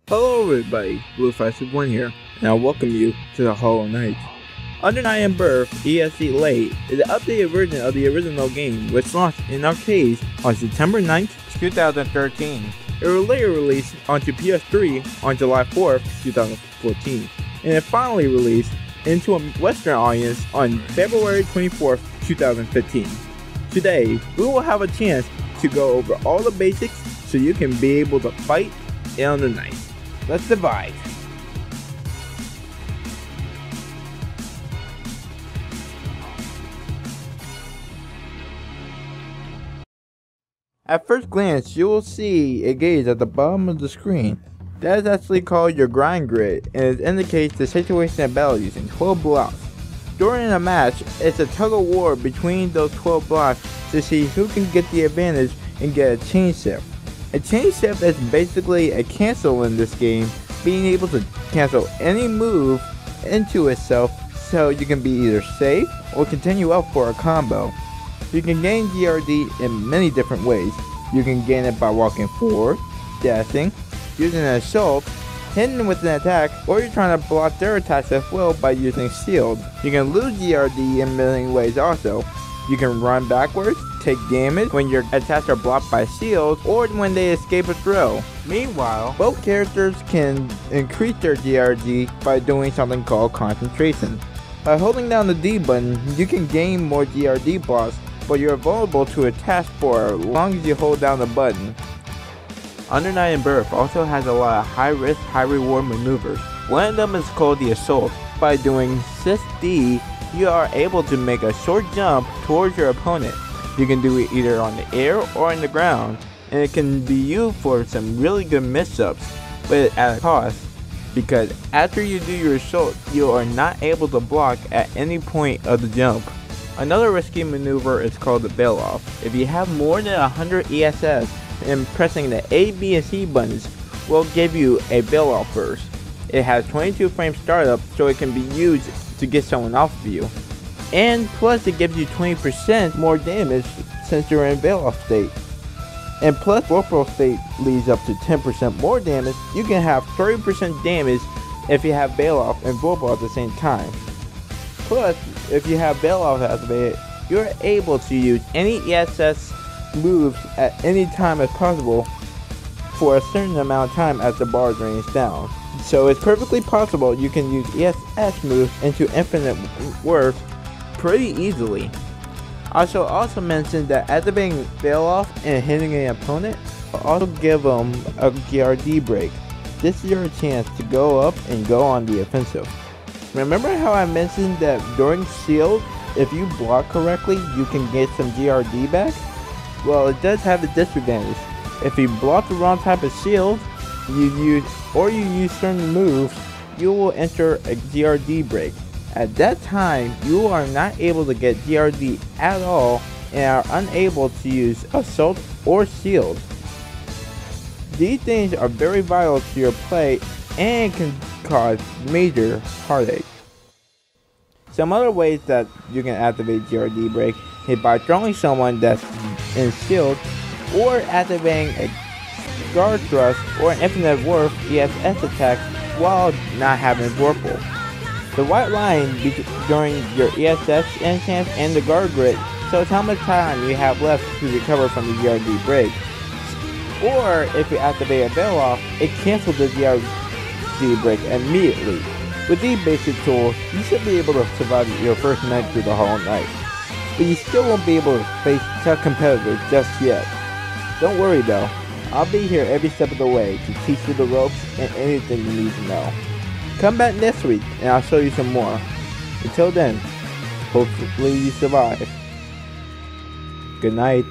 Hello everybody, Bloo561 here, and I welcome you to the Hollow Knight. Under Night and Birth ESC Late is an updated version of the original game, which launched in arcades on September 9th, 2013. It was later released onto PS3 on July 4th, 2014, and it finally released into a Western audience on February 24th, 2015. Today, we will have a chance to go over all the basics so you can be able to fight on the night. Let's divide. At first glance, you will see a gauge at the bottom of the screen. That is actually called your grind grid, and it indicates the situation of battle using 12 blocks. During a match, it's a tug of war between those 12 blocks to see who can get the advantage and get a chain shift. A chain shift is basically a cancel in this game, being able to cancel any move into itself so you can be either safe or continue up for a combo. You can gain GRD in many different ways. You can gain it by walking forward, dashing, using an assault, hitting with an attack, or you're trying to block their attacks as well by using shield. You can lose GRD in many ways also. You can run backwards, take damage when your attacks are blocked by shields, or when they escape a throw. Meanwhile, both characters can increase their GRG by doing something called concentration. By holding down the D button, you can gain more GRD blocks, but you're vulnerable to attacks for as long as you hold down the button. Under Night and Birth also has a lot of high risk, high reward maneuvers. One of them is called the Assault. By doing Shift D, you are able to make a short jump towards your opponent. You can do it either on the air or on the ground, and it can be used for some really good mix-ups, but at a cost, because after you do your assault, you are not able to block at any point of the jump. Another risky maneuver is called the bail-off. If you have more than 100 ESS, and pressing the A, B, and C buttons will give you a bail-off burst. It has 22 frame startup, so it can be used to get someone off of you. And plus it gives you 20% more damage since you're in bail-off state. And plus Vorpal state leads up to 10% more damage. You can have 30% damage if you have bail-off and Vorpal at the same time. Plus, if you have bail-off activated, you're able to use any ESS moves at any time as possible for a certain amount of time as the bar drains down. So it's perfectly possible you can use ESS moves into infinite worth pretty easily. I shall also mention that activating bail-off and hitting an opponent will also give them a GRD break. This is your chance to go up and go on the offensive. Remember how I mentioned that during shield, if you block correctly, you can get some GRD back? Well, it does have a disadvantage. If you block the wrong type of shield, you use certain moves, you will enter a GRD break. At that time, you are not able to get GRD at all and are unable to use assault or shield. These things are very vital to your play and can cause major heartache. Some other ways that you can activate GRD break is by throwing someone that's in shield, or activating a guard thrust or an infinite worth ESS attack while not having Vorpal. The white line during your ESS enchant and the guard grid shows how much time you have left to recover from the GRD break. Or if you activate a bail-off, it cancels the GRD break immediately. With these basic tools, you should be able to survive your first night through the Hollow Knight. But you still won't be able to face tough competitors just yet. Don't worry though, I'll be here every step of the way to teach you the ropes and anything you need to know. Come back next week and I'll show you some more. Until then, hopefully you survive. Good night.